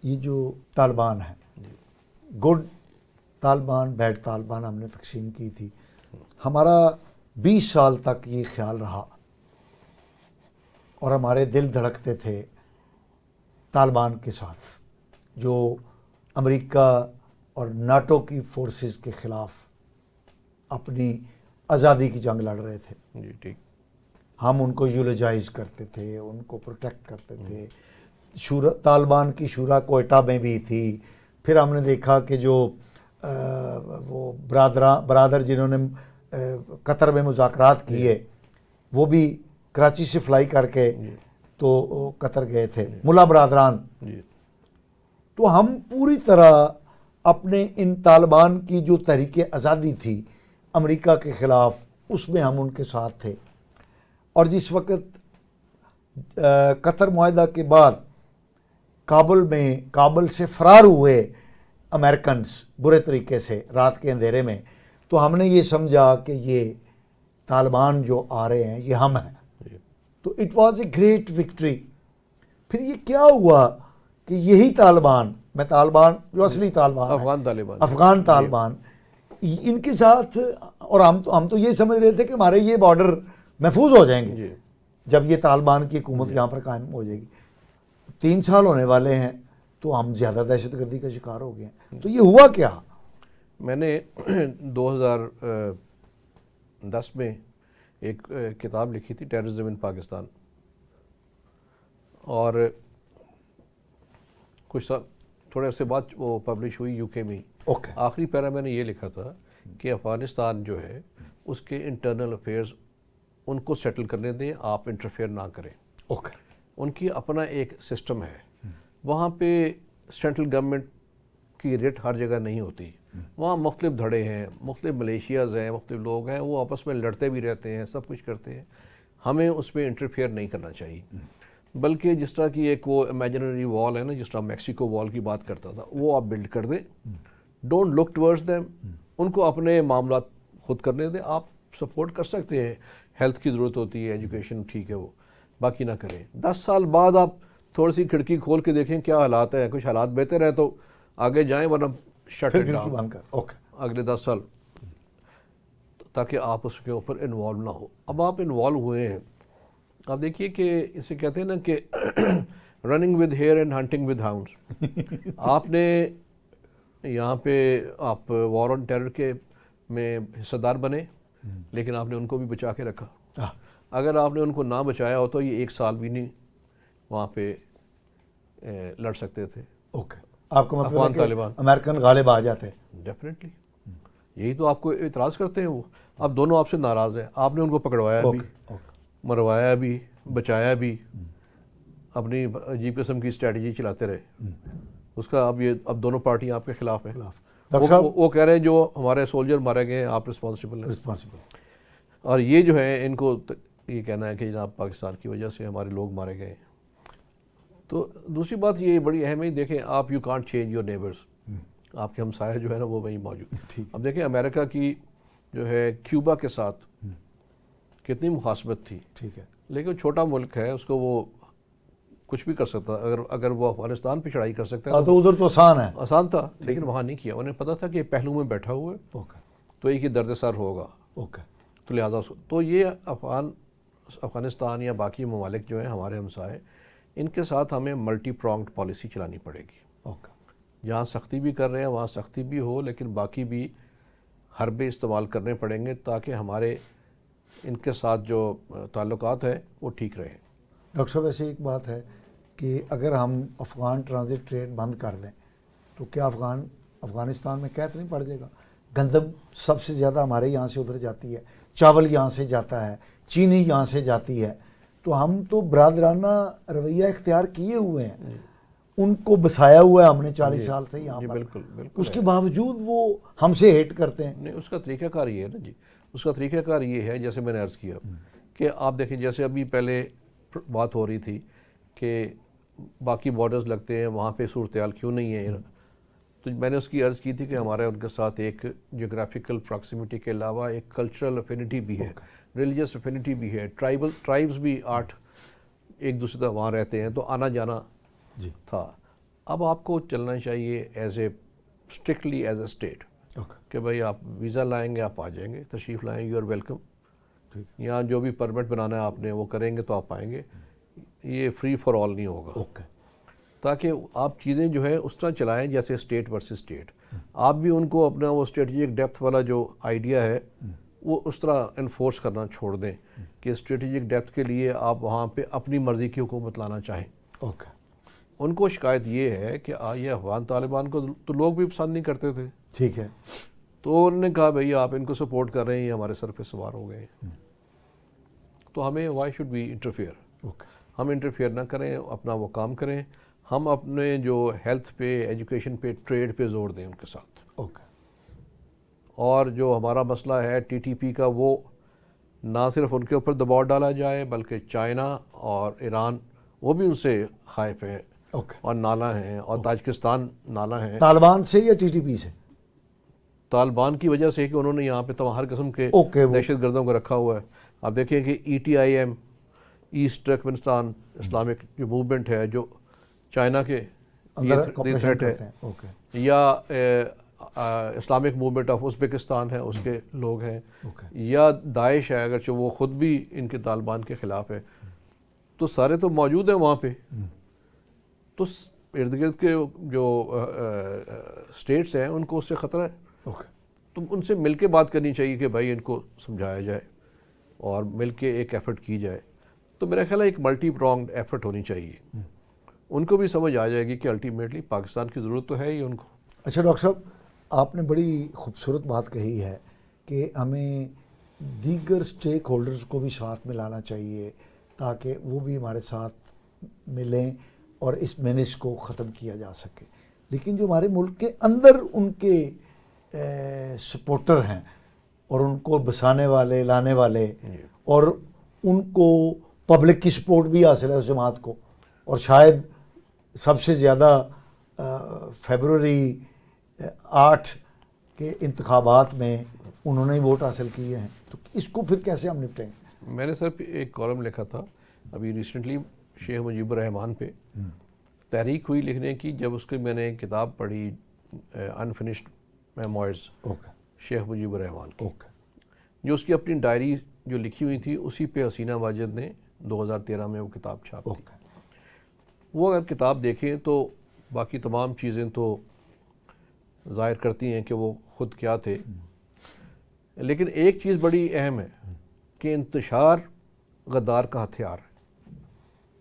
یہ جو طالبان ہیں، گڈ طالبان بیڈ طالبان ہم نے تقسیم کی تھی. ہمارا 20 سال تک یہ خیال رہا اور ہمارے دل دھڑکتے تھے طالبان کے ساتھ جو امریکہ اور ناٹو کی فورسز کے خلاف اپنی آزادی کی جنگ لڑ رہے تھے. جی ٹھیک. ہم ان کو یولوجائز کرتے تھے، ان کو پروٹیکٹ کرتے تھے. طالبان کی شورا کوئٹہ میں بھی تھی. پھر ہم نے دیکھا کہ جو وہ برادر جنہوں نے قطر میں مذاکرات کیے وہ بھی کراچی سے فلائی کر کے تو قطر گئے تھے، ملا برادران. تو ہم پوری طرح اپنے ان طالبان کی جو تحریک آزادی تھی امریکہ کے خلاف، اس میں ہم ان کے ساتھ تھے. اور جس وقت قطر معاہدہ کے بعد کابل سے فرار ہوئے امریکنز برے طریقے سے رات کے اندھیرے میں، تو ہم نے یہ سمجھا کہ یہ طالبان جو آ رہے ہیں یہ ہم ہیں. تو it was a great victory. پھر یہ کیا ہوا کہ یہی طالبان جو اصلی طالبان افغان طالبان ان کے ساتھ، اور ہم تو یہ سمجھ رہے تھے کہ ہمارے یہ بارڈر محفوظ ہو جائیں گے جب یہ طالبان کی حکومت یہاں پر قائم ہو جائے گی. 3 سال ہونے والے ہیں تو ہم زیادہ دہشت گردی کا شکار ہو گئے ہیں. تو یہ ہوا کیا؟ میں نے 2010 میں ایک کتاب لکھی تھی، ٹیررزم ان پاکستان، اور کچھ تھوڑے عرصے بعد وہ پبلش ہوئی UK میں. آخری پیرا میں نے یہ لکھا تھا کہ افغانستان جو ہے اس کے انٹرنل افیئرز ان کو سیٹل کرنے دیں، آپ انٹرفیئر نہ کریں. ان کی اپنا ایک سسٹم ہے وہاں پہ. سینٹرل گورنمنٹ کی ریٹ ہر جگہ نہیں ہوتی، وہاں مختلف دھڑے ہیں، مختلف ملیشیاز ہیں، مختلف لوگ ہیں، وہ آپس میں لڑتے بھی رہتے ہیں، سب کچھ کرتے ہیں. ہمیں اس پہ انٹرفیئر نہیں کرنا چاہیے، بلکہ جس طرح کی ایک وہ امیجنری وال ہے نا، جس طرح میکسیکو وال کی بات کرتا تھا، وہ آپ بلڈ کر دیں. Don't look towards them. ان کو اپنے معاملات خود کرنے دیں. آپ سپورٹ کر سکتے ہیں، ہیلتھ کی ضرورت ہوتی ہے، ایجوکیشن ٹھیک ہے، وہ باقی نہ کریں. 10 سال بعد آپ تھوڑی سی کھڑکی کھول کے دیکھیں کیا حالات ہیں. کچھ حالات بہتر ہیں تو آگے جائیں، ورنہ شٹ اٹ ڈاؤن اگلے 10 سال، تاکہ آپ اس کے اوپر انوالو نہ ہو. اب آپ انوالو ہوئے ہیں، آپ دیکھیے کہ اسے کہتے ہیں نا کہ running with hare and hunting with hounds. آپ نے یہاں پہ آپ وار آن ٹیرر کے میں حصہ دار بنے، لیکن آپ نے ان کو بھی بچا کے رکھا. اگر آپ نے ان کو نہ بچایا ہو تو یہ 1 سال بھی نہیں وہاں پہ لڑ سکتے تھے. آپ کا مطلب ہے کہ امریکن غالب آ جاتے؟ ڈیفینیٹلی. یہی تو آپ کو اعتراض کرتے ہیں وہ. اب دونوں آپ سے ناراض ہیں. آپ نے ان کو پکڑوایا بھی، مروایا بھی، بچایا بھی، اپنی عجیب قسم کی اسٹریٹجی چلاتے رہے. اس کا اب دونوں پارٹیاں آپ کے خلاف ہیں. وہ کہہ رہے ہیں جو ہمارے سولجر مارے گئے ہیں آپ رسپانسبل ہیں. اور یہ جو ہے ان کو یہ کہنا ہے کہ جناب پاکستان کی وجہ سے ہمارے لوگ مارے گئے. تو دوسری بات یہ بڑی اہم ہے، دیکھیں آپ you can't change your neighbours. آپ کے ہمسایہ جو ہے نا وہ وہیں موجود. اب دیکھیں امریکہ کی جو ہے کیوبا کے ساتھ کتنی مخاصمت تھی، ٹھیک ہے، لیکن چھوٹا ملک ہے، اس کو وہ کچھ بھی کر سکتا. اگر وہ افغانستان پہ چڑھائی کر سکتا ہے تو ادھر تو آسان تھا، لیکن وہاں نہیں کیا. انہیں پتا تھا کہ پہلو میں بیٹھا ہوا ہے تو ایک ہی درد سر ہوگا، تو لہٰذا تو یہ افغانستان یا باقی ممالک جو ہیں ہمارے ہمسائے، ان کے ساتھ ہمیں ملٹی پرانگڈ پالیسی چلانی پڑے گی. جہاں سختی بھی کر رہے ہیں وہاں سختی بھی ہو، لیکن باقی بھی حربے استعمال کرنے پڑیں گے تاکہ ہمارے ان کے ساتھ جو تعلقات ہیں وہ ٹھیک رہیں. ڈاکٹر صاحب ایسی ایک بات ہے کہ اگر ہم افغان ٹرانزٹ ٹریڈ بند کر دیں تو کیا افغانستان میں قحط نہیں پڑ جائے گا؟ گندم سب سے زیادہ ہمارے یہاں سے ادھر جاتی ہے، چاول یہاں سے جاتا ہے، چینی یہاں سے جاتی ہے. تو ہم تو برادرانہ رویہ اختیار کیے ہوئے ہیں، ان کو بسایا ہوا ہے ہم نے 40 سال سے یہاں پر. بالکل اس کے باوجود وہ ہم سے ہیٹ کرتے ہیں. نہیں، اس کا طریقہ کار یہ ہے نا جی، اس کا طریقہ کار یہ ہے جیسے میں نے عرض کیا کہ آپ دیکھیں جیسے ابھی پہلے بات ہو رہی تھی کہ باقی بارڈرز لگتے ہیں وہاں پہ صورتحال کیوں نہیں ہے. تو میں نے اس کی عرض کی تھی کہ ہمارے ان کے ساتھ ایک جغرافیکل پراکسیمیٹی کے علاوہ ایک کلچرل افینٹی بھی ہے، ریلیجس افینٹی بھی ہے. ٹرائبز بھی 8 ایک دوسرے طرح وہاں رہتے ہیں، تو آنا جانا تھا. اب آپ کو چلنا چاہیے اسٹرکٹلی ایز اے اسٹیٹ کہ بھائی آپ ویزا لائیں گے آپ آ جائیں گے, تشریف لائیں گے, یو آر ویلکم. یہاں جو بھی پرمٹ بنانا ہے آپ نے وہ کریں گے تو آپ آئیں گے. یہ فری فار آل نہیں ہوگا, تاکہ آپ چیزیں جو ہے اس طرح چلائیں جیسے اسٹیٹ ورسز اسٹیٹ. آپ بھی ان کو اپنا وہ اسٹریٹجک ڈیپتھ والا جو آئیڈیا ہے وہ اس طرح انفورس کرنا چھوڑ دیں کہ اسٹریٹجک ڈیپتھ کے لیے آپ وہاں پہ اپنی مرضی کی حکومت لانا چاہیں. ان کو شکایت یہ ہے کہ یہ افغان طالبان کو تو لوگ بھی پسند نہیں کرتے تھے, ٹھیک ہے, تو انہوں نے کہا بھئی آپ ان کو سپورٹ کر رہے ہیں, یہ ہمارے سر پہ سوار ہو گئے ہیں, تو ہمیں وائی شوڈ بی انٹرفیئر. ہم انٹرفیئر نہ کریں, اپنا وہ کام کریں. ہم اپنے جو ہیلتھ پہ, ایجوکیشن پہ, ٹریڈ پہ زور دیں ان کے ساتھ. اور جو ہمارا مسئلہ ہے ٹی ٹی پی کا, وہ نہ صرف ان کے اوپر دباؤ ڈالا جائے بلکہ چائنا اور ایران وہ بھی ان سے خائف ہیں اور نالا ہیں, اور تاجکستان نالا ہیں. طالبان سے یا ٹی ٹی پی سے؟ طالبان کی وجہ سے کہ انہوں نے یہاں پہ تو ہر قسم کے دہشت گردوں کو رکھا ہوا ہے. آپ دیکھیں کہ E T I M, East Turkmenistan Islamic جو موومنٹ ہے, جو چائنا کے تھریٹ ہے, یا اسلامک موومنٹ آف ازبکستان ہے, اس کے لوگ ہیں, یا داعش ہے اگرچہ وہ خود بھی ان کے طالبان کے خلاف ہے, تو سارے تو موجود ہیں وہاں پہ. تو ارد گرد کے جو اسٹیٹس ہیں ان کو اس سے خطرہ ہے. تو ان سے مل کے بات کرنی چاہیے کہ بھائی ان کو سمجھایا جائے اور مل کے ایک ایفرٹ کی جائے. تو میرا خیال ہے ایک ملٹی پرونگڈ ایفرٹ ہونی چاہیے. ان کو بھی سمجھ آ جائے گی کہ الٹیمیٹلی پاکستان کی ضرورت تو ہے ہی ان کو. اچھا ڈاکٹر صاحب, آپ نے بڑی خوبصورت بات کہی ہے کہ ہمیں دیگر اسٹیک ہولڈرز کو بھی ساتھ ملانا چاہیے تاکہ وہ بھی ہمارے ساتھ ملیں اور اس مینج کو ختم کیا جا سکے. لیکن جو ہمارے ملک کے اندر ان کے سپورٹر ہیں اور ان کو بسانے والے, لانے والے, اور ان کو پبلک کی سپورٹ بھی حاصل ہے اس جماعت کو, اور شاید سب سے زیادہ فیبروری 8 کے انتخابات میں انہوں نے ووٹ حاصل کیے ہیں, تو اس کو پھر کیسے ہم نپٹیں گے؟ میں نے سر ایک کالم لکھا تھا ابھی ریسنٹلی شیخ مجیب الرحمان پہ, تحریک ہوئی لکھنے کی. جب اس کی میں نے کتاب پڑھی انفنشڈ میموائرز شیخ مجیب الرحمان کی, جو اس کی اپنی ڈائری جو لکھی ہوئی تھی اسی پہ حسینہ واجد نے 2013 میں وہ کتاب چھاپی. وہ اگر کتاب دیکھیں تو باقی تمام چیزیں تو ظاہر کرتی ہیں کہ وہ خود کیا تھے, لیکن ایک چیز بڑی اہم ہے کہ انتشار غدار کا ہتھیار ہے.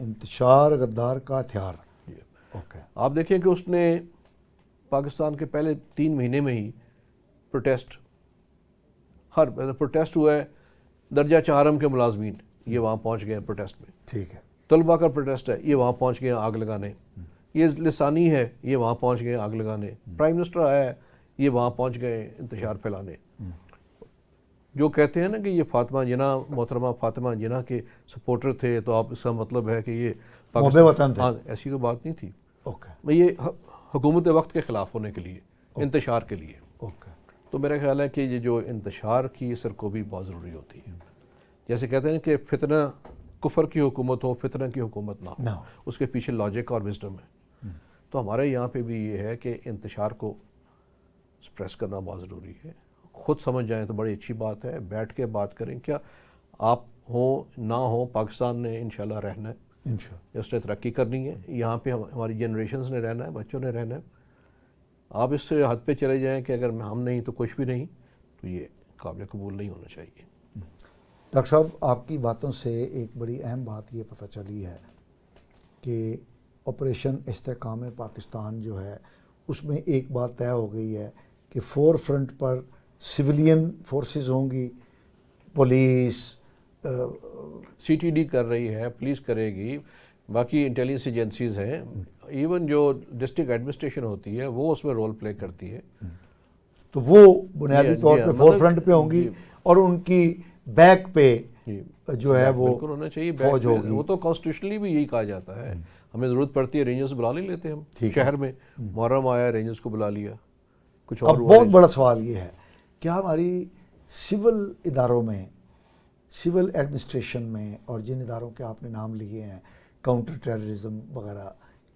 انتشار غدار کا ہتھیار. آپ دیکھیں کہ اس نے پاکستان کے پہلے 3 مہینے میں ہی پروٹیسٹ ہوا ہے. درجہ چہارم کے ملازمین یہ وہاں پہنچ گئے ہیں پروٹیسٹ میں. ٹھیک ہے. طلباء کا پروٹیسٹ ہے, یہ وہاں پہنچ گئے ہیں آگ لگانے. یہ لسانی ہے, یہ وہاں پہنچ گئے ہیں آگ لگانے. پرائم منسٹر آیا ہے, یہ وہاں پہنچ گئے ہیں انتشار پھیلانے. جو کہتے ہیں نا کہ یہ فاطمہ جناح, محترمہ فاطمہ جناح کے سپورٹر تھے, تو آپ اس کا مطلب ہے کہ یہ محب وطن تھے. ہاں, ایسی تو بات نہیں تھی. یہ حکومت وقت کے خلاف ہونے کے لیے, انتشار کے لیے. تو میرا خیال ہے کہ یہ جو انتشار کی سرکوبی بہت ضروری ہوتی ہے. جیسے کہتے ہیں کہ فتنہ کفر کی حکومت ہو, فتنہ کی حکومت نہ ہو, اس کے پیچھے لاجک اور وزڈم ہے. تو ہمارے یہاں پہ بھی یہ ہے کہ انتشار کو سپریس کرنا بہت ضروری ہے. خود سمجھ جائیں تو بڑی اچھی بات ہے, بیٹھ کے بات کریں. کیا آپ ہوں نہ ہوں, پاکستان نے انشاءاللہ رہنا ہے, اس نے ترقی کرنی ہے. یہاں پہ ہماری جنریشنز نے رہنا ہے, بچوں نے رہنا ہے. آپ اس سے حد پہ چلے جائیں کہ اگر ہم نہیں تو کچھ بھی نہیں, تو یہ قابل قبول نہیں ہونا چاہیے. ڈاکٹر صاحب, آپ کی باتوں سے ایک بڑی اہم بات یہ پتہ چلی ہے کہ آپریشن استحکام پاکستان جو ہے اس میں ایک بات طے ہو گئی ہے کہ فور فرنٹ پر سویلین فورسز ہوں گی, پولیس سی ٹی ڈی کر رہی ہے, پولیس کرے گی, باقی انٹیلیجنس ایجنسیز ہیں, ایون جو ڈسٹرکٹ ایڈمنسٹریشن ہوتی ہے وہ اس میں رول پلے کرتی ہے. تو وہ بنیادی طور پہ فور فرنٹ پہ ہوں گی, اور ان کی بیک پہ جو ہے وہ بالکل ہونا چاہیے, فوج ہوگی. وہ تو کانسٹیٹیوشنلی بھی یہی کہا جاتا ہے. ہمیں ضرورت پڑتی ہے رینجرز بلا نہیں لیتے ہم شہر میں, محرم آیا رینجرز کو بلا لیا. کچھ اور اب بہت بڑا سوال یہ ہے, کیا ہماری سول اداروں میں, سول ایڈمنسٹریشن میں, اور جن اداروں کے آپ نے نام لیے ہیں, کاؤنٹر ٹیررزم وغیرہ,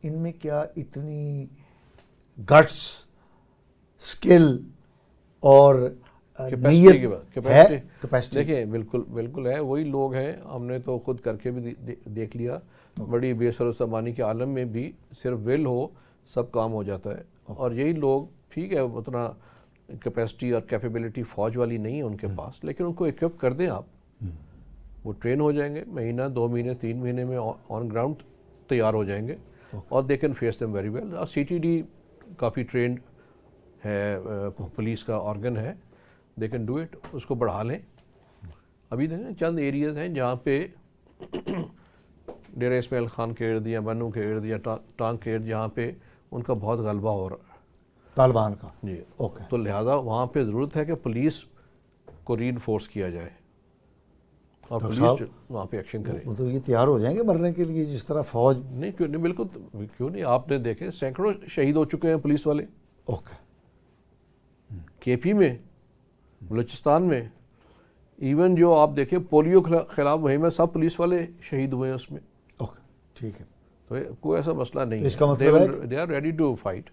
ان میں کیا اتنی گٹس، اسکل اور نیت ہے؟ کیپیسٹی دیکھیں بالکل ہے، وہی لوگ ہیں. ہم نے تو خود کر کے بھی دیکھ لیا. بڑی بے سر و سامانی کے عالم میں بھی صرف ول ہو سب کام ہو جاتا ہے. اور یہی لوگ ٹھیک ہے اتنا کیپیسٹی اور کیپیبلٹی فوج والی نہیں ہے ان کے پاس، لیکن ان کو ایکوپ کر دیں آپ، وہ ٹرین ہو جائیں گے، مہینہ 2 مہینے 3 مہینے میں آن گراؤنڈ تیار ہو جائیں گے. اور they can face them very well. اور سی ٹی ڈی کافی ٹرینڈ ہے، پولیس کا آرگن ہے، دے کین ڈو اٹ. اس کو بڑھا لیں. ابھی دیکھیں چند ایریاز ہیں جہاں پہ ڈیرہ اسماعیل خان کے ارد یا بنو کے ارد یا ٹانگ کے ارد جہاں پہ ان کا بہت غلبہ ہو رہا ہے طالبان کا. جی. اوکے. تو لہٰذا وہاں پہ ضرورت ہے کہ پولیس کو ری انفورس کیا جائے اور پولیس وہاں پہ ایکشن کرے. مطلب یہ تیار ہو جائیں گے مرنے کے لیے جس طرح فوج؟ نہیں کیوں نہیں، بالکل کیوں نہیں. آپ نے دیکھے سینکڑوں شہید ہو چکے ہیں پولیس والے. اوکے. کے پی میں، بلوچستان میں، ایون جو آپ دیکھیں پولیو خلاف مہم ہے سب پولیس والے شہید ہوئے ہیں اس میں. اوکے ٹھیک ہے. تو کوئی ایسا مسئلہ نہیں ہے. اس کا مطلب ہے they are ready to fight.